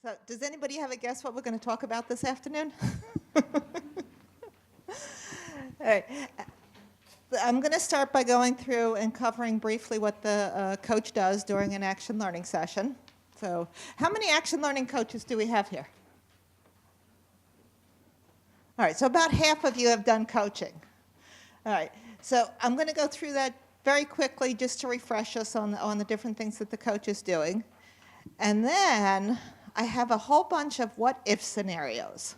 So does anybody have a guess what we're going to talk about this afternoon? All right. I'm going to start by going through and covering briefly what the coach does during an action learning session. So how many action learning coaches do we have here? All right, so about half of you have done coaching. All right, so I'm going to go through that very quickly just to refresh us on the different things that the coach is doing. And then I have a whole bunch of what-if scenarios.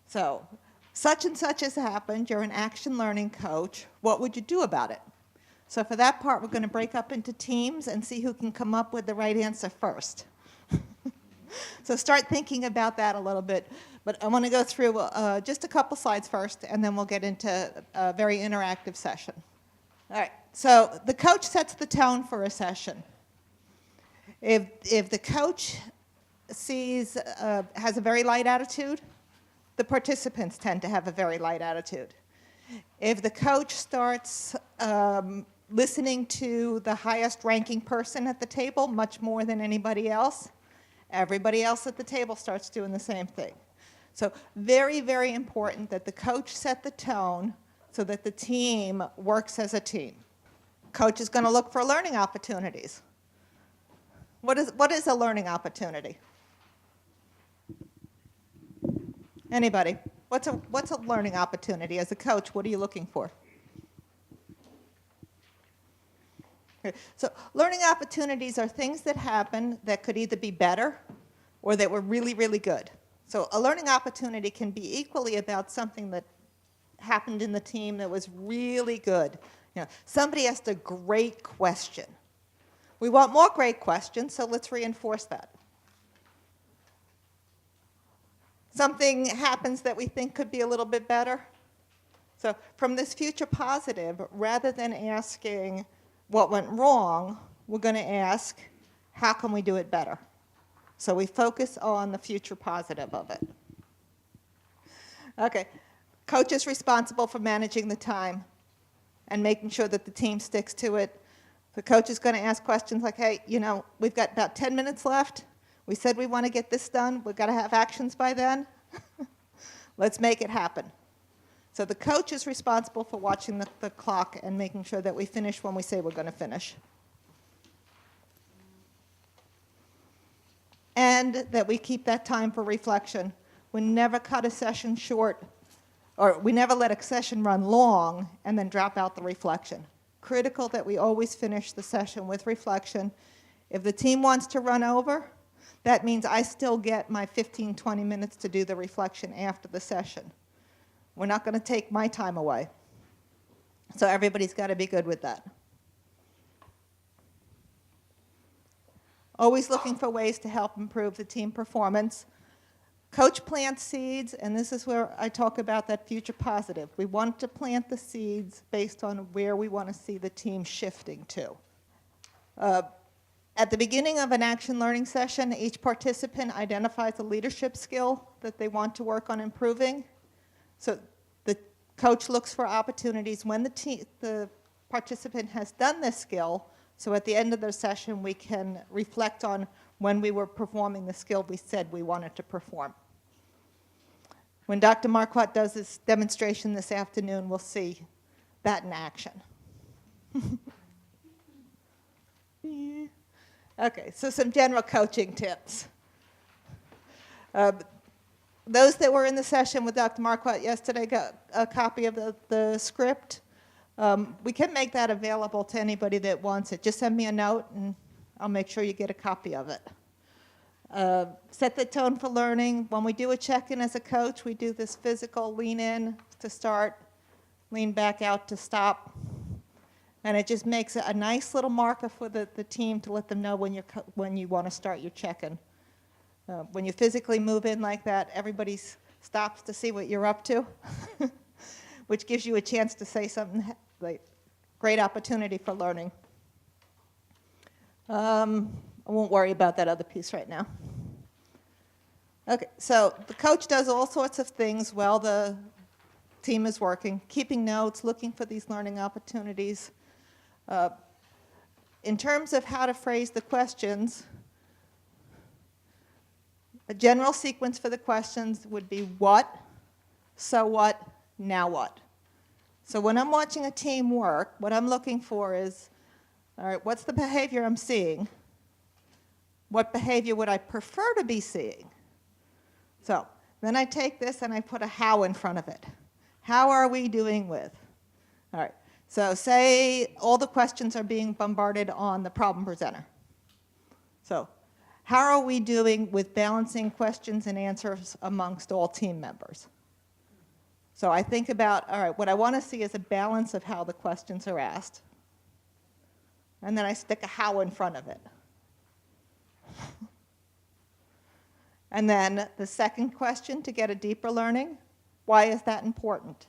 So such and such has happened, you're an action learning coach, what would you do about it? So for that part, we're going to break up into teams and see who can come up with the right answer first. So start thinking about that a little bit. But I want to go through just a couple slides first, and then we'll get into a very interactive session. All right, so the coach sets the tone for a session. If the coach has a very light attitude, the participants tend to have a very light attitude. If the coach starts listening to the highest ranking person at the table much more than anybody else, everybody else at the table starts doing the same thing. So very, very important that the coach set the tone so that the team works as a team. Coach is going to look for learning opportunities. What is a learning opportunity? Anybody? What's a learning opportunity? As a coach, what are you looking for? Okay. So learning opportunities are things that happen that could either be better or that were really, really good. So a learning opportunity can be equally about something that happened in the team that was really good. You know, somebody asked a great question. We want more great questions, so let's reinforce that. Something happens that we think could be a little bit better. So from this future positive, rather than asking what went wrong, we're going to ask, how can we do it better? So we focus on the future positive of it. Okay, coach is responsible for managing the time and making sure that the team sticks to it. The coach is going to ask questions like, hey, you know, we've got about 10 minutes left. We said we want to get this done. We've got to have actions by then. Let's make it happen. So the coach is responsible for watching the clock and making sure that we finish when we say we're going to finish. And that we keep that time for reflection. We never cut a session short, or we never let a session run long and then drop out the reflection. Critical that we always finish the session with reflection. If the team wants to run over, that means I still get my 15, 20 minutes to do the reflection after the session. We're not going to take my time away. So everybody's got to be good with that. Always looking for ways to help improve the team performance. Coach plants seeds, and this is where I talk about that future positive. We want to plant the seeds based on where we want to see the team shifting to. At the beginning of an action learning session, each participant identifies a leadership skill that they want to work on improving. So the coach looks for opportunities when the participant has done this skill, so at the end of the session we can reflect on when we were performing the skill we said we wanted to perform. When Dr. Marquardt does this demonstration this afternoon, we'll see that in action. Yeah. Okay, so some general coaching tips. Those that were in the session with Dr. Marquardt yesterday got a copy of the script. We can make that available to anybody that wants it. Just send me a note and I'll make sure you get a copy of it. Set the tone for learning. When we do a check-in as a coach, we do this physical lean in to start, lean back out to stop. And it just makes a nice little marker for the team to let them know when you want to start your check-in. When you physically move in like that, everybody stops to see what you're up to, which gives you a chance to say something like, great opportunity for learning. I won't worry about that other piece right now. Okay, so the coach does all sorts of things while the team is working, keeping notes, looking for these learning opportunities. In terms of how to phrase the questions, A general sequence for the questions would be what, so what, now what. So when I'm watching a team work, what I'm looking for is, all right, what's the behavior I'm seeing? What behavior would I prefer to be seeing? So then I take this and I put a how in front of it. How are we doing with? All right, so say all the questions are being bombarded on the problem presenter. So how are we doing with balancing questions and answers amongst all team members? So I think about, all right, what I want to see is a balance of how the questions are asked. And then I stick a how in front of it. And then the second question to get a deeper learning, why is that important?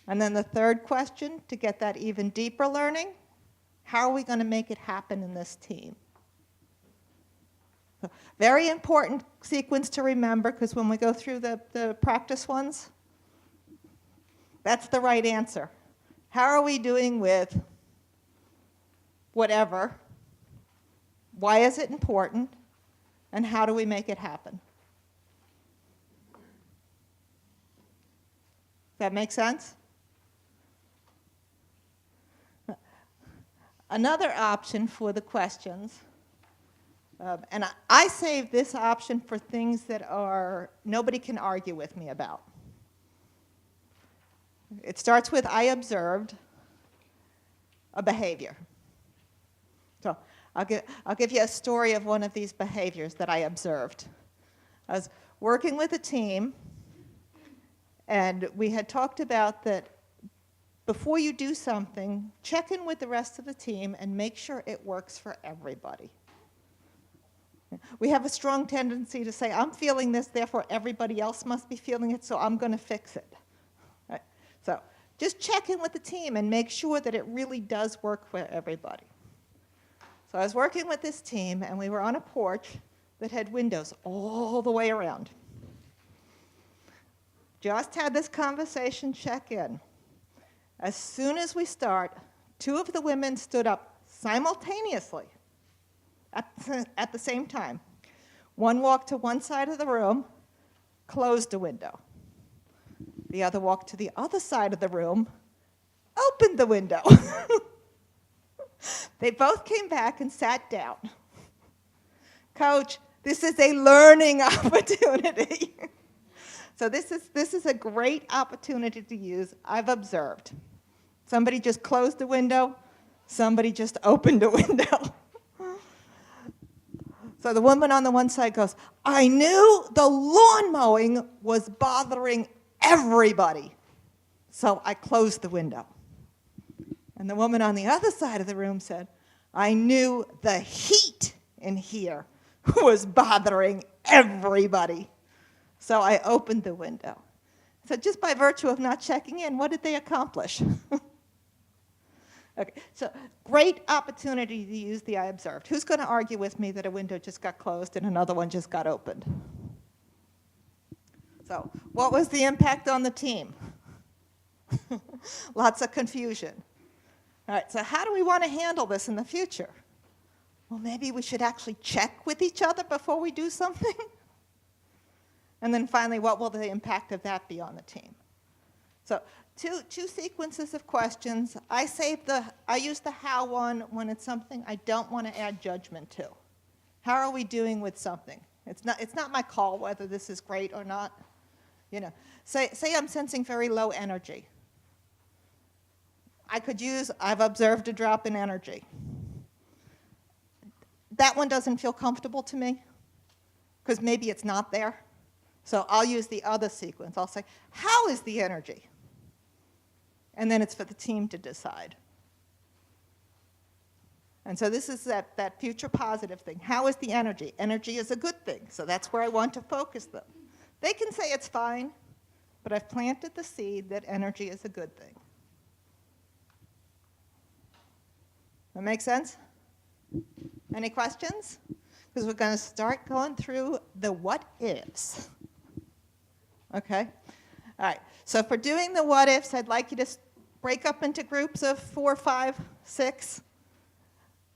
And then the third question to get that even deeper learning, how are we going to make it happen in this team? So, very important sequence to remember, because when we go through the practice ones, that's the right answer. How are we doing with whatever? Why is it important? And how do we make it happen? Does that make sense? Another option for the questions, and I save this option for things that are nobody can argue with me about. It starts with I observed a behavior. So I'll give you a story of one of these behaviors that I observed. I was working with a team, and we had talked about that before you do something, check in with the rest of the team and make sure it works for everybody. We have a strong tendency to say, I'm feeling this, therefore everybody else must be feeling it, so I'm going to fix it. Right? So just check in with the team and make sure that it really does work for everybody. So I was working with this team, and we were on a porch that had windows all the way around. Just had this conversation check in. As soon as we start, two of the women stood up simultaneously at the same time. One walked to one side of the room, closed the window. The other walked to the other side of the room, opened the window. They both came back and sat down. Coach, this is a learning opportunity. So this is a great opportunity to use. I've observed. Somebody just closed the window. Somebody just opened a window. So the woman on the one side goes, I knew the lawn mowing was bothering everybody. So I closed the window. And the woman on the other side of the room said, I knew the heat in here was bothering everybody. So I opened the window. So just by virtue of not checking in, what did they accomplish? Okay, so great opportunity to use the I observed. Who's going to argue with me that a window just got closed and another one just got opened? So what was the impact on the team? Lots of confusion. All right, so how do we want to handle this in the future? Well, maybe we should actually check with each other before we do something. And then finally, what will the impact of that be on the team? So two sequences of questions. I use the how one when it's something I don't want to add judgment to. How are we doing with something? It's not my call whether this is great or not. You know, say I'm sensing very low energy. I could use, I've observed a drop in energy. That one doesn't feel comfortable to me, because maybe it's not there. So I'll use the other sequence. I'll say, how is the energy? And then it's for the team to decide. And so this is that future positive thing. How is the energy? Energy is a good thing, so that's where I want to focus them. They can say it's fine, but I've planted the seed that energy is a good thing. That make sense? Any questions? Because we're going to start going through the what ifs. Okay? All right. So for doing the what ifs, I'd like you to break up into groups of 4, 5, 6.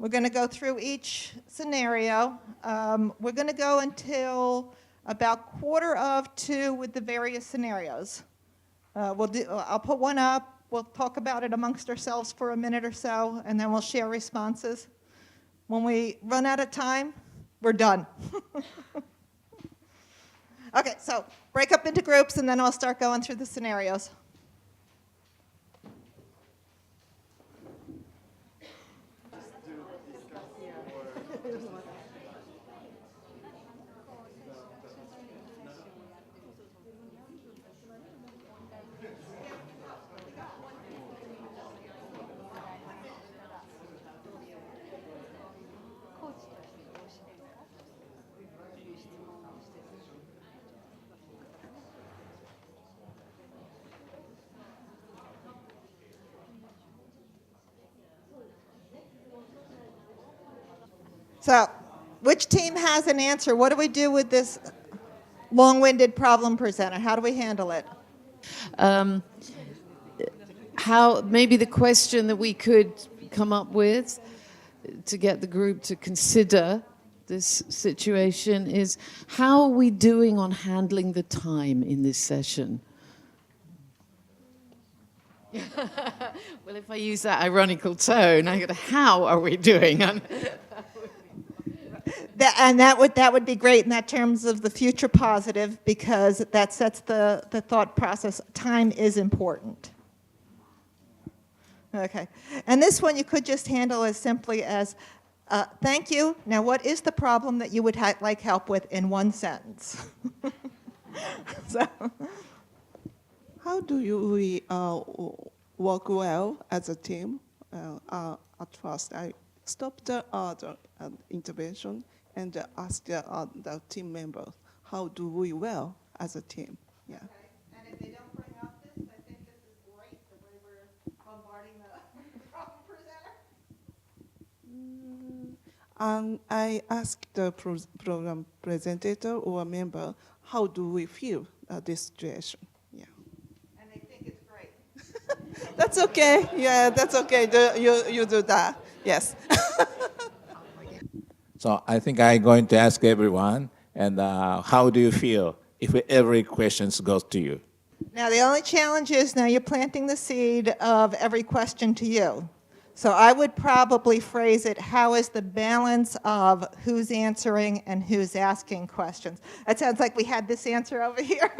We're going to go through each scenario. We're going to go until about 1:45 with the various scenarios. I'll put one up. We'll talk about it amongst ourselves for a minute or so, and then we'll share responses. When we run out of time, we're done. Okay, so break up into groups, and then I'll start going through the scenarios. So, which team has an answer? What do we do with this long-winded problem presenter? How do we handle it? Maybe the question that we could come up with to get the group to consider this situation is, how are we doing on handling the time in this session? Well, if I use that ironical tone, I go, how are we doing? That would be great in that terms of the future positive, because that sets the thought process. Time is important. Okay. And this one you could just handle as simply as, thank you. Now, what is the problem that you would like help with in one sentence? So. How do we work well as a team? At first, I stopped the intervention and asked the team members, how do we well as a team? Yeah. Okay. And if they don't bring up this, I think this is great, the way we're bombarding the problem presenter. I asked the program presenter or member, how do we feel this situation? Yeah. And they think it's great. That's okay. Yeah, that's okay. You do that. Yes. So I think I'm going to ask everyone, and how do you feel if every question goes to you? Now, the only challenge is now you're planting the seed of every question to you. So I would probably phrase it, how is the balance of who's answering and who's asking questions? That sounds like we had this answer over here.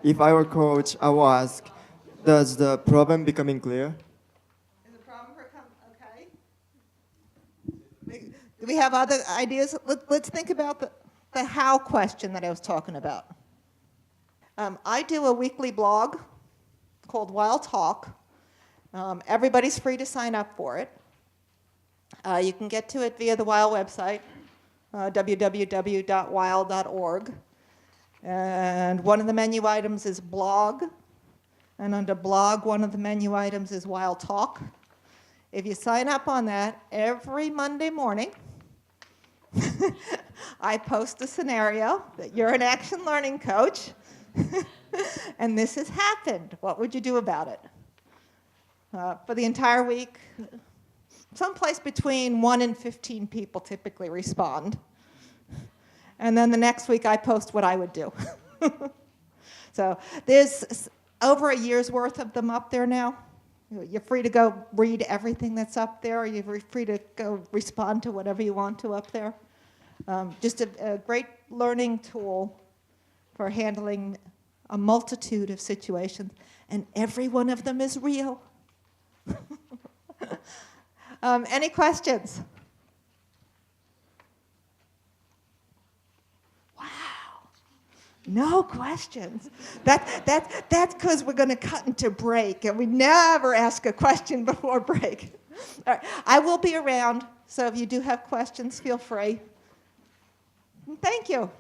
If I were coach, I will ask, does the problem becoming clear? Is the problem okay? Do we have other ideas? Let's think about the how question that I was talking about. I do a weekly blog called WIAL Talk. Everybody's free to sign up for it. You can get to it via the WIAL website, www.wial.org. And one of the menu items is blog. And under blog, one of the menu items is WIAL Talk. If you sign up on that, every Monday morning, I post a scenario that you're an action learning coach, and this has happened. What would you do about it? For the entire week, someplace between 1 and 15 people typically respond. And then the next week, I post what I would do. So there's over a year's worth of them up there now. You're free to go read everything that's up there, or you're free to go respond to whatever you want to up there. Just a great learning tool for handling a multitude of situations, and every one of them is real. Any questions? Wow. No questions. That's because we're going to cut into break, and we never ask a question before break. All right. I will be around, so if you do have questions, feel free. Thank you.